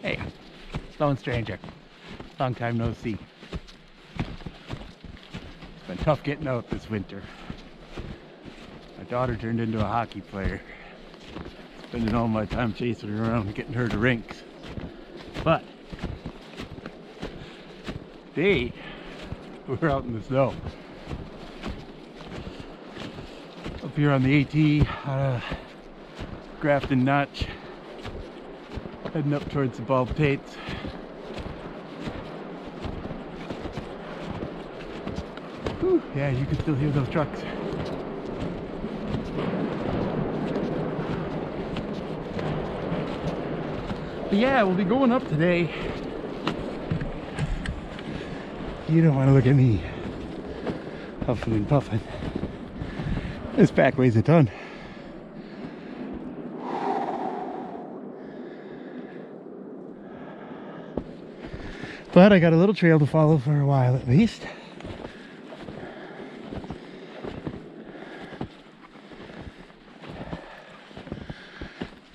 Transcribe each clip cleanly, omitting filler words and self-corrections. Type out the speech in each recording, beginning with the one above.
Hey, lone stranger. Long time no see. It's been tough getting out this winter. My daughter turned into a hockey player. Spending all my time chasing her around and getting her to rinks. But today, we're out in the snow. Up here on the AT, Grafton Notch. Heading up towards the Baldpates. Whew, yeah, you can still hear those trucks. But yeah, we'll be going up today. You don't want to look at me huffing and puffing. This pack weighs a ton. But I got a little trail to follow for a while at least.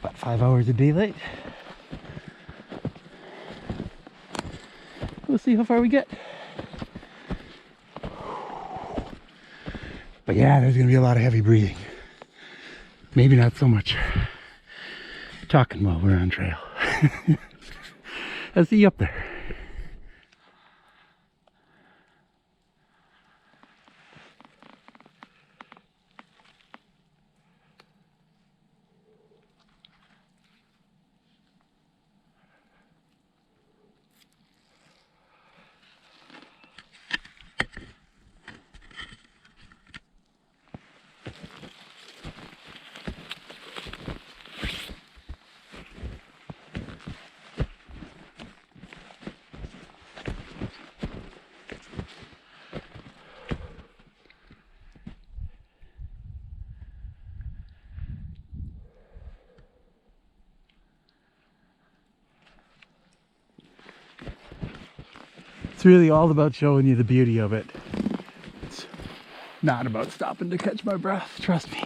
About 5 hours of daylight. We'll see how far we get. But yeah, there's gonna be a lot of heavy breathing. Maybe not so much talking while we're on trail. I'll see you up there. It's really all about showing you the beauty of it. It's not about stopping to catch my breath, trust me.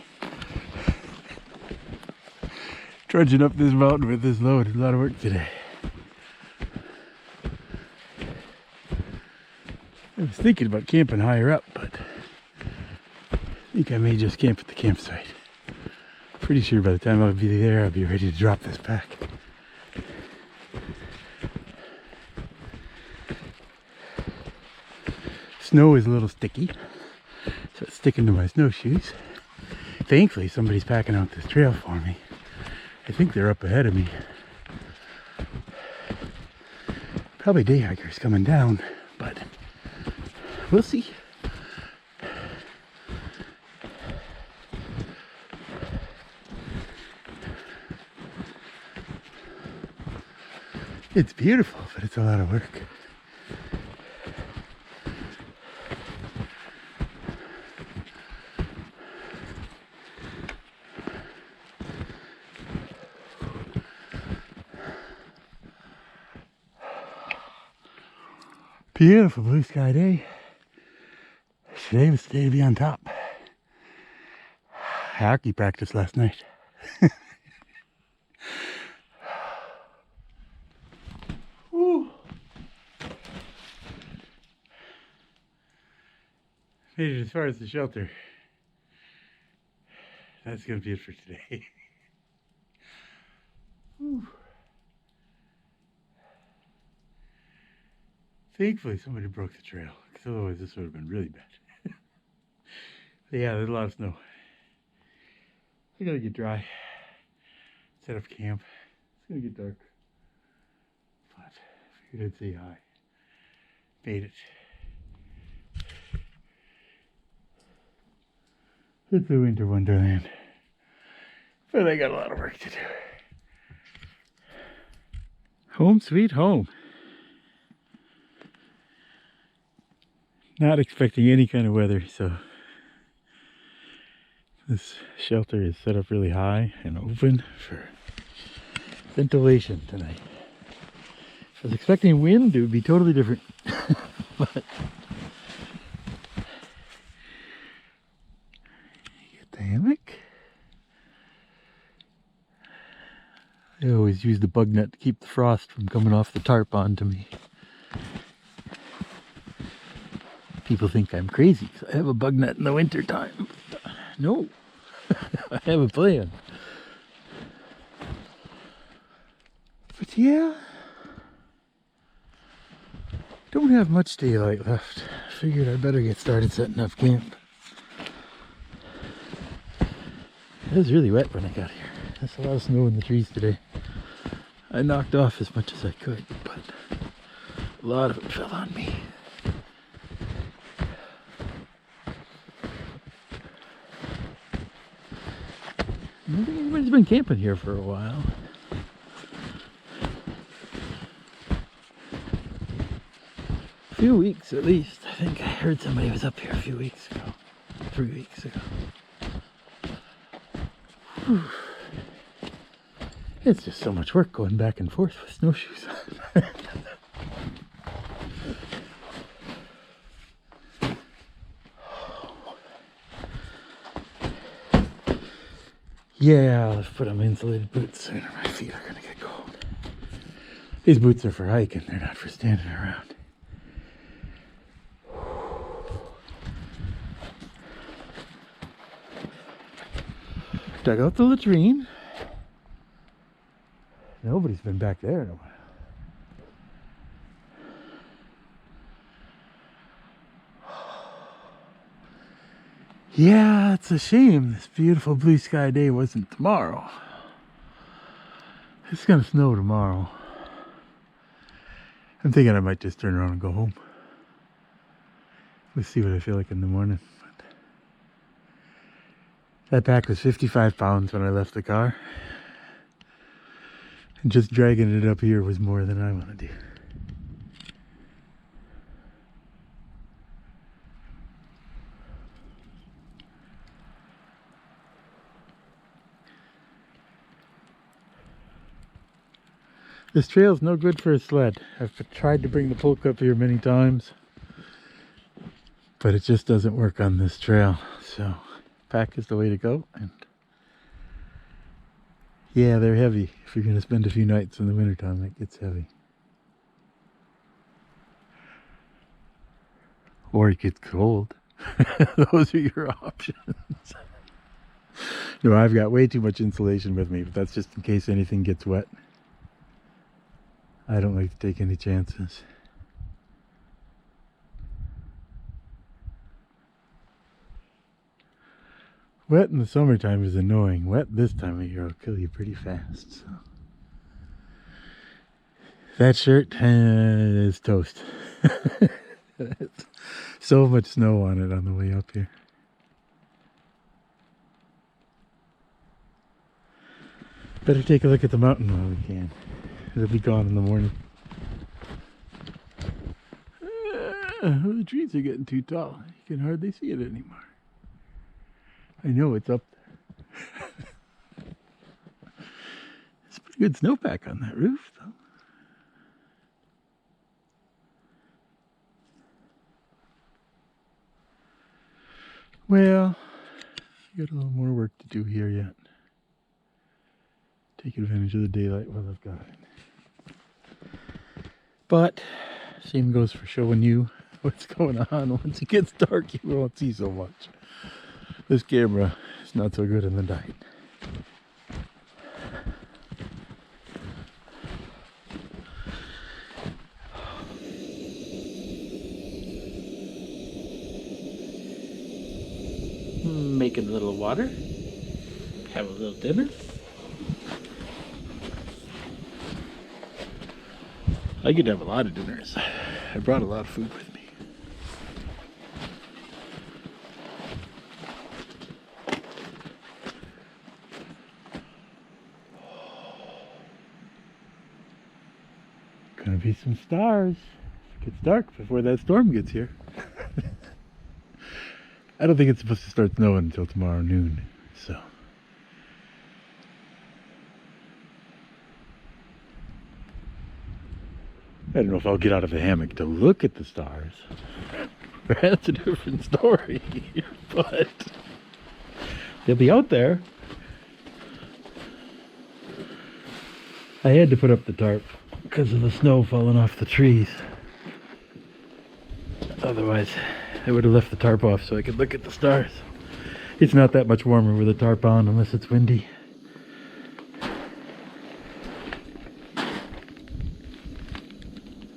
Trudging up this mountain with this load is a lot of work today. I was thinking about camping higher up, but I think I may just camp at the campsite. Pretty sure by the time I'll be there, I'll be ready to drop this pack. Snow is a little sticky, so it's sticking to my snowshoes. Thankfully, somebody's packing out this trail for me. I think they're up ahead of me. Probably day hikers coming down, but we'll see. It's beautiful, but it's a lot of work. Beautiful blue sky day. Today was the day to be on top. Hockey practice last night. Woo. Made it as far as the shelter. That's gonna be it for today. Woo. Thankfully somebody broke the trail, because otherwise this would have been really bad. But yeah, there's a lot of snow. I gotta get dry. Set up camp. It's gonna get dark. But figured I'd say hi. Made it. It's a winter wonderland. But I got a lot of work to do. Home sweet home. Not expecting any kind of weather, so this shelter is set up really high and open for ventilation tonight. If I was expecting wind, it would be totally different. But you get the hammock. I always use the bug net to keep the frost from coming off the tarp onto me. People think I'm crazy because I have a bug net in the winter time. No, I have a plan. But yeah, don't have much daylight left. I figured I better get started setting up camp. It was really wet when I got here. There's a lot of snow in the trees today. I knocked off as much as I could, but a lot of it fell on me. I don't think anybody's been camping here for a while. A few weeks at least. I think I heard somebody was up here a few weeks ago. 3 weeks ago. Whew. It's just so much work going back and forth with snowshoes on. Yeah, let's put on insulated boots or my feet are gonna get cold. These boots are for hiking, they're not for standing around. Dug out the latrine. Nobody's been back there in a while. Yeah, it's a shame this beautiful blue sky day wasn't tomorrow. It's gonna snow tomorrow. I'm thinking I might just turn around and go home. We'll see what I feel like in the morning. But that pack was 55 pounds when I left the car. And just dragging it up here was more than I want to do. This trail's no good for a sled. I've tried to bring the poke up here many times, but it just doesn't work on this trail. So pack is the way to go. And yeah, they're heavy. If you're going to spend a few nights in the wintertime, it gets heavy. Or it gets cold. Those are your options. No, I've got way too much insulation with me, but that's just in case anything gets wet. I don't like to take any chances. Wet in the summertime is annoying. Wet this time of year will kill you pretty fast. So. That shirt is toast. So much snow on it on the way up here. Better take a look at the mountain while we can. It'll be gone in the morning. The trees are getting too tall. You can hardly see it anymore. I know it's up there. It's a pretty good snowpack on that roof, though. Well, got a little more work to do here yet. Take advantage of the daylight while I've got it. But same goes for showing you what's going on. Once it gets dark, you won't see so much. This camera is not so good in the night. Making a little water. Have a little dinner. I could have a lot of dinners. I brought a lot of food with me. Gonna be some stars. It gets dark before that storm gets here. I don't think it's supposed to start snowing until tomorrow noon, so. I don't know if I'll get out of the hammock to look at the stars. That's a different story, but they'll be out there. I had to put up the tarp because of the snow falling off the trees. Otherwise, I would have left the tarp off so I could look at the stars. It's not that much warmer with a tarp on unless it's windy.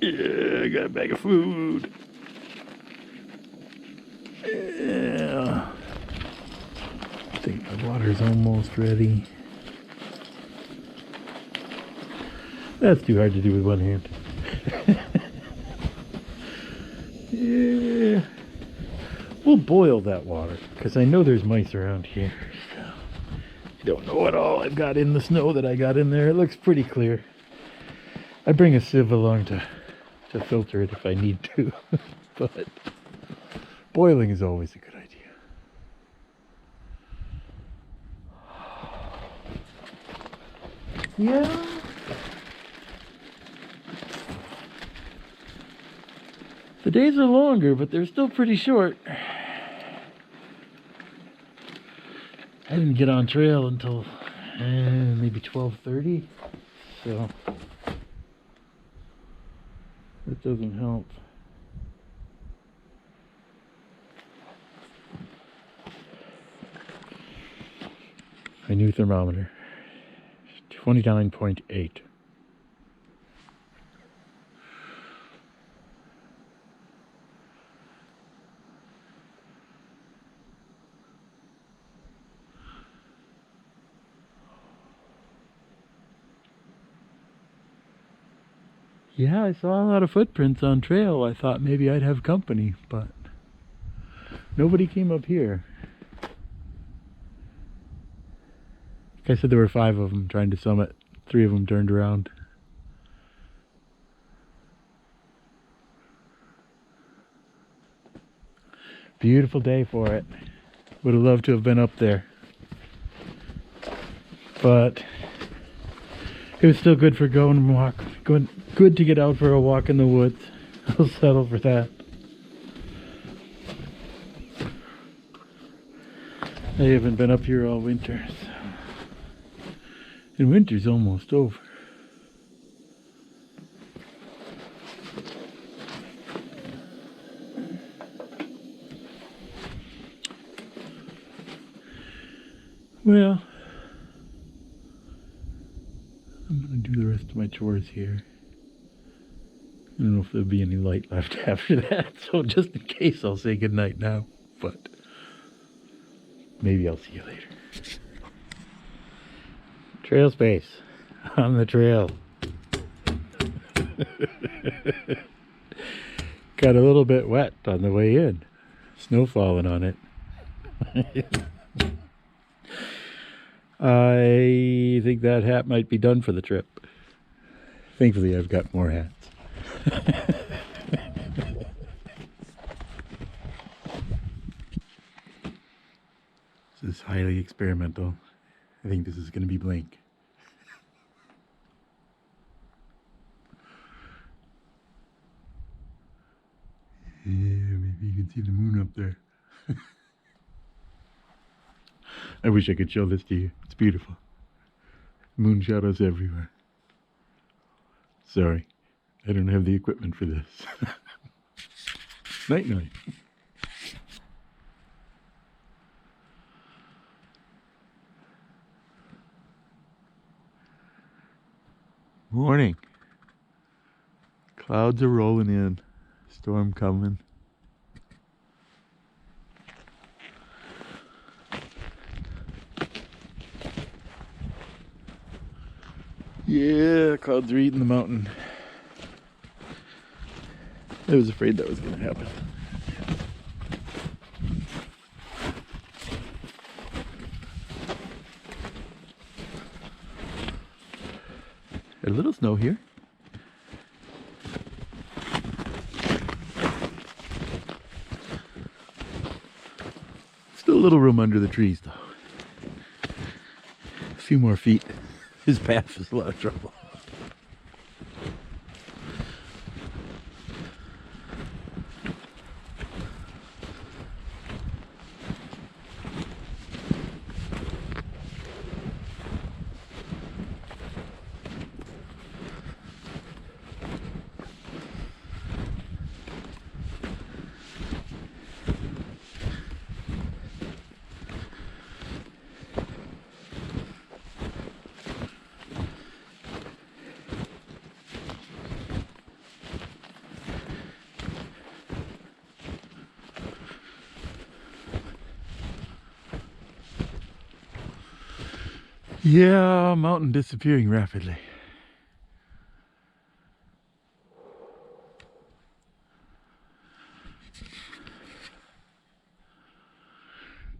Yeah, I got a bag of food. Yeah. I think my water's almost ready. That's too hard to do with one hand. Yeah. We'll boil that water because I know there's mice around here. So I don't know what all I've got in the snow that I got in there. It looks pretty clear. I bring a sieve along to filter it if I need to. But boiling is always a good idea. Yeah. The days are longer, but they're still pretty short. I didn't get on trail until maybe 12:30, so that doesn't help. My new thermometer, 29.8. Yeah, I saw a lot of footprints on trail. I thought maybe I'd have company, but nobody came up here. Like I said, there were 5 of them trying to summit. 3 of them turned around. Beautiful day for it. Would have loved to have been up there. But it was still good for going and walk. Good to get out for a walk in the woods. I'll settle for that. I haven't been up here all winter, so. And winter's almost over. Well, I'm gonna do the rest of my chores here. I don't know if there'll be any light left after that, so just in case I'll say goodnight now, but maybe I'll see you later. Trail space on the trail. Got a little bit wet on the way in. Snow falling on it. I think that hat might be done for the trip. Thankfully, I've got more hats. This is highly experimental. I think this is going to be blank. Yeah, maybe you can see the moon up there. I wish I could show this to you. It's beautiful. Moon shadows everywhere. Sorry, I don't have the equipment for this. Night night. Morning. Clouds are rolling in. Storm coming. Yeah, clouds are eating the mountain. I was afraid that was going to happen. A little snow here. Still a little room under the trees though. A few more feet. His path is a lot of trouble. Yeah, mountain disappearing rapidly.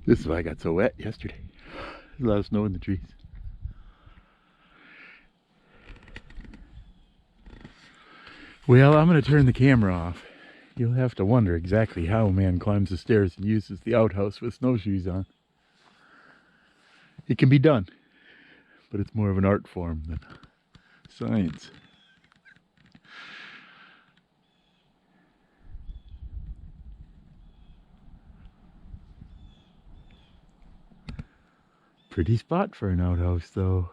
This is why I got so wet yesterday. There's a lot of snow in the trees. Well, I'm going to turn the camera off. You'll have to wonder exactly how a man climbs the stairs and uses the outhouse with snowshoes on. It can be done, but it's more of an art form than science. Pretty spot for an outhouse, though.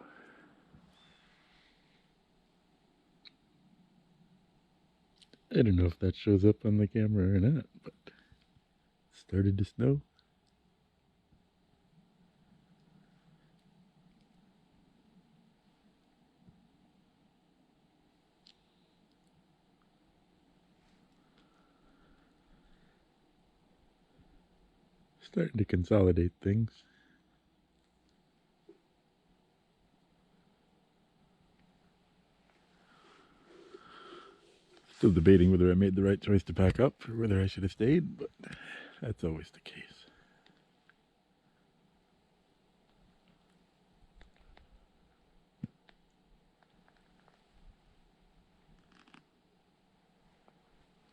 I don't know if that shows up on the camera or not, but it started to snow. Starting to consolidate things. Still debating whether I made the right choice to pack up or whether I should have stayed, but that's always the case.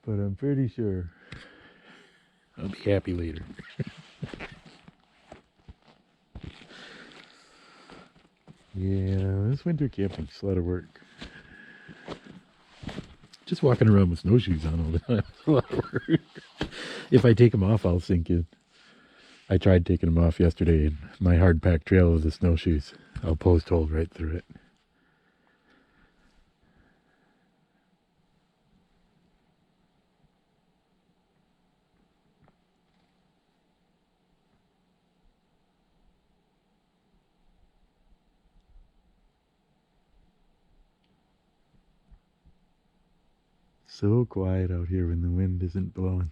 But I'm pretty sure I'll be happy later. Yeah, this winter camping's a lot of work. Just walking around with snowshoes on all the time is a lot of work. If I take them off, I'll sink in. I tried taking them off yesterday, and my hard-packed trail of the snowshoes, I'll post hole right through it. So quiet out here when the wind isn't blowing.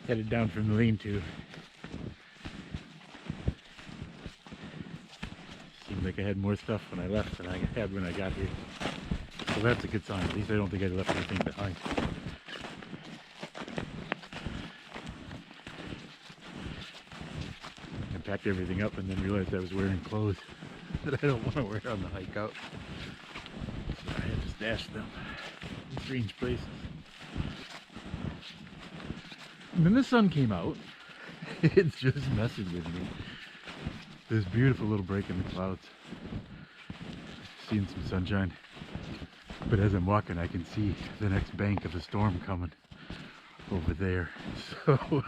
Headed down from the lean-to. Seemed like I had more stuff when I left than I had when I got here. So that's a good sign. At least I don't think I left anything behind. I packed everything up and then realized I was wearing clothes that I don't want to wear on the hike out. So I had to stash them in strange places. And then the sun came out. It's just messing with me. There's a beautiful little break in the clouds. Seeing some sunshine. But as I'm walking, I can see the next bank of the storm coming over there. So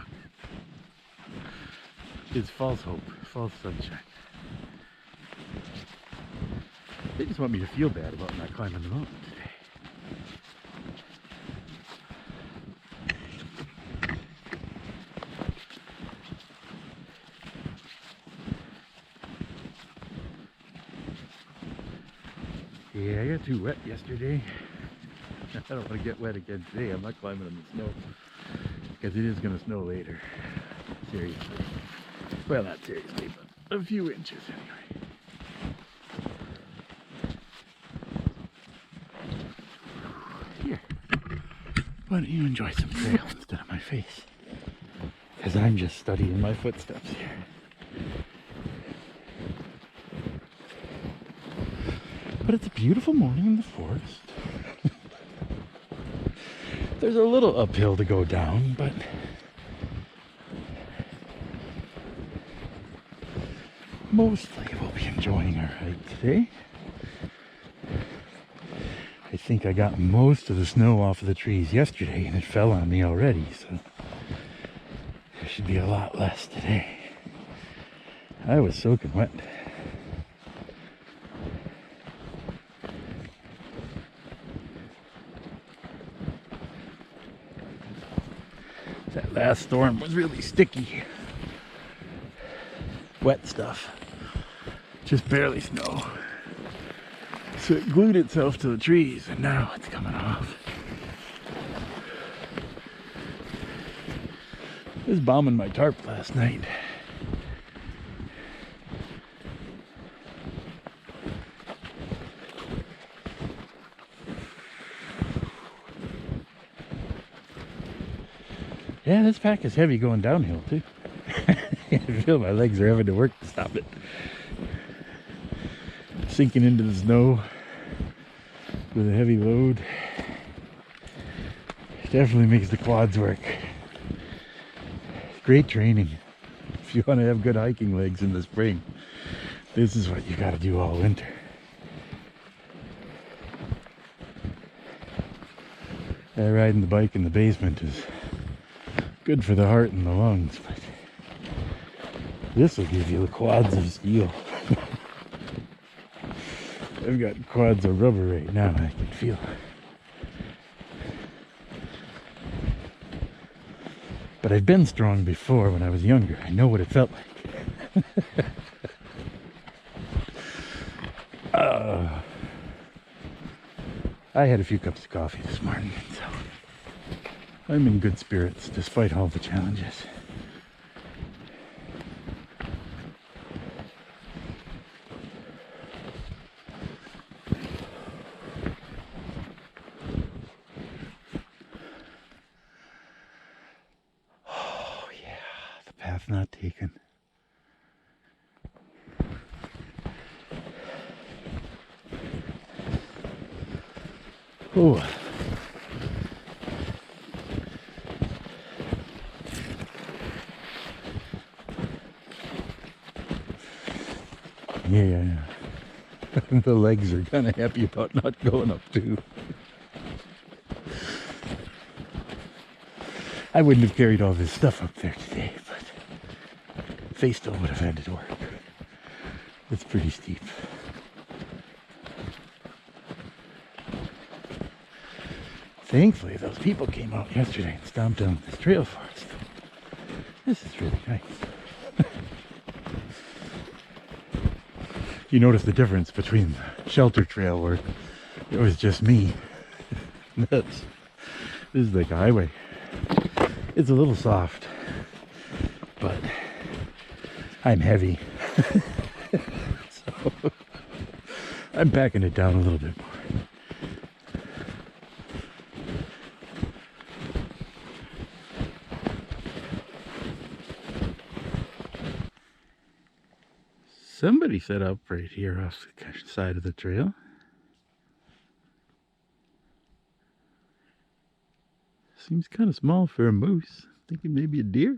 it's false hope, false sunshine. They just want me to feel bad about not climbing the mountain today. Yeah, I got too wet yesterday. I don't want to get wet again today. I'm not climbing in the snow because it is going to snow later. Seriously. Well, not seriously, but a few inches anyway. Here. Why don't you enjoy some trail instead of my face? Because I'm just studying my footsteps here. But it's a beautiful morning in the forest. There's a little uphill to go down, but mostly we'll be enjoying our hike today. I think I got most of the snow off of the trees yesterday and it fell on me already, so there should be a lot less today. I was soaking wet. That last storm was really sticky. wet stuff. Just barely snow. So it glued itself to the trees and now it's coming off. I was bombing my tarp last night. Yeah, this pack is heavy going downhill too. I feel my legs are having to work to stop it. Sinking into the snow with a heavy load definitely makes the quads work. Great training. If you want to have good hiking legs in the spring, this is what you got to do all winter. Riding the bike in the basement is good for the heart and the lungs, but this will give you the quads of steel. I've got quads of rubber right now, I can feel. But I've been strong before when I was younger. I know what it felt like. I had a few cups of coffee this morning, so I'm in good spirits despite all the challenges. Oh yeah, the path not taken. Oh. Yeah. The legs are kind of happy about not going up too. I wouldn't have carried all this stuff up there today, but face still would have had to work. It's pretty steep. Thankfully, those people came out yesterday and stomped down this trail for us. This is really nice. You notice the difference between the shelter trail where it was just me. This is like a highway. It's a little soft, but I'm heavy. So I'm backing it down a little bit more. Somebody set up right here off the side of the trail. Seems kind of small for a moose. Thinking maybe a deer.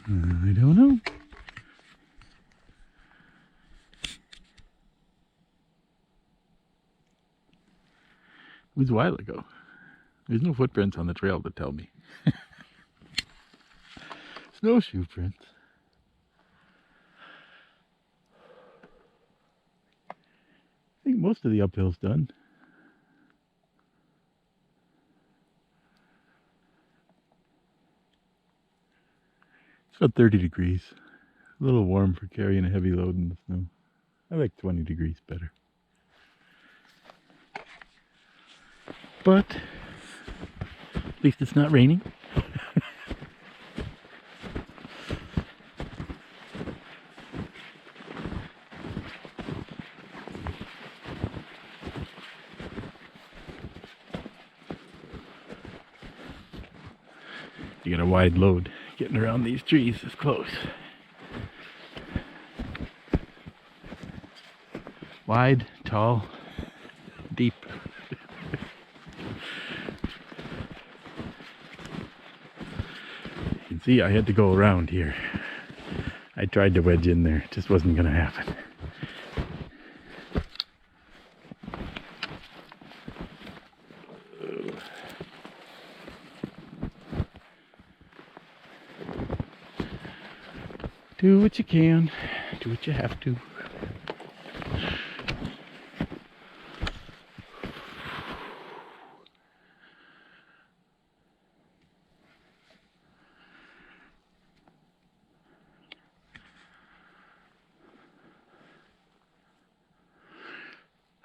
I don't know. It was a while ago. There's no footprints on the trail to tell me. Snowshoe prints. I think most of the uphill's done. It's about 30 degrees. A little warm for carrying a heavy load in the snow. I like 20 degrees better. But at least it's not raining. You got a wide load. Getting around these trees is close. Wide, tall, deep. You can see I had to go around here. I tried to wedge in there. It just wasn't going to happen. Do what you can, do what you have to.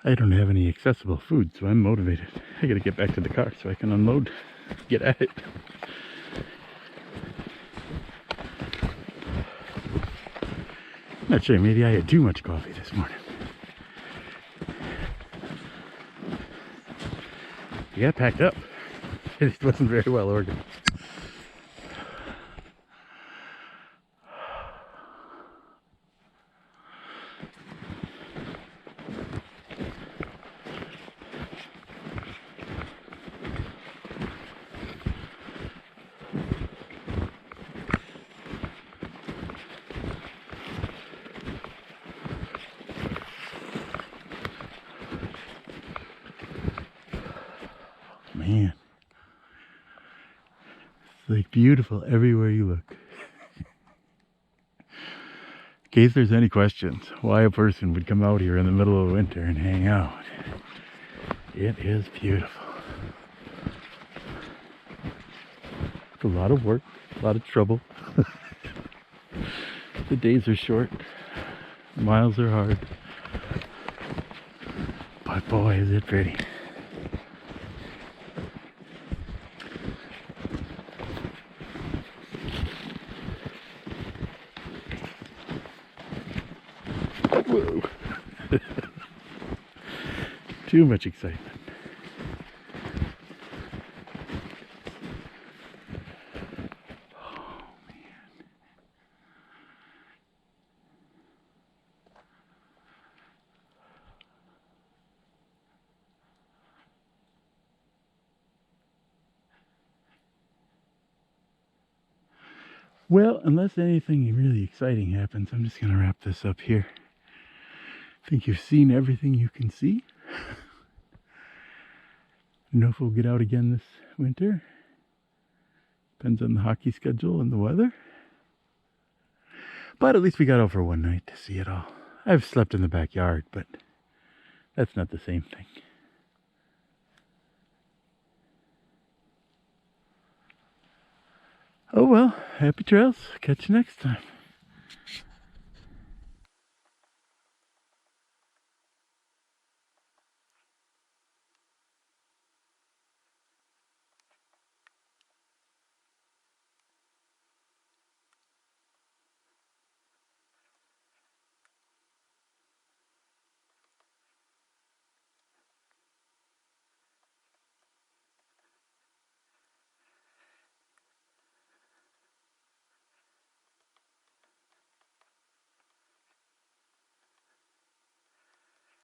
I don't have any accessible food, so I'm motivated. I gotta get back to the car so I can unload, get at it. Not sure, maybe I had too much coffee this morning. I got packed up. It wasn't very well organized. Man, it's like beautiful everywhere you look. In case there's any questions why a person would come out here in the middle of winter and hang out, it is beautiful. It's a lot of work, a lot of trouble. The days are short, the miles are hard, but boy is it pretty. Whoa. Too much excitement. Oh, man. Well, unless anything really exciting happens, I'm just going to wrap this up here. I think you've seen everything you can see. I don't know if we'll get out again this winter. Depends on the hockey schedule and the weather. But at least we got out for one night to see it all. I've slept in the backyard, but that's not the same thing. Oh well, happy trails. Catch you next time.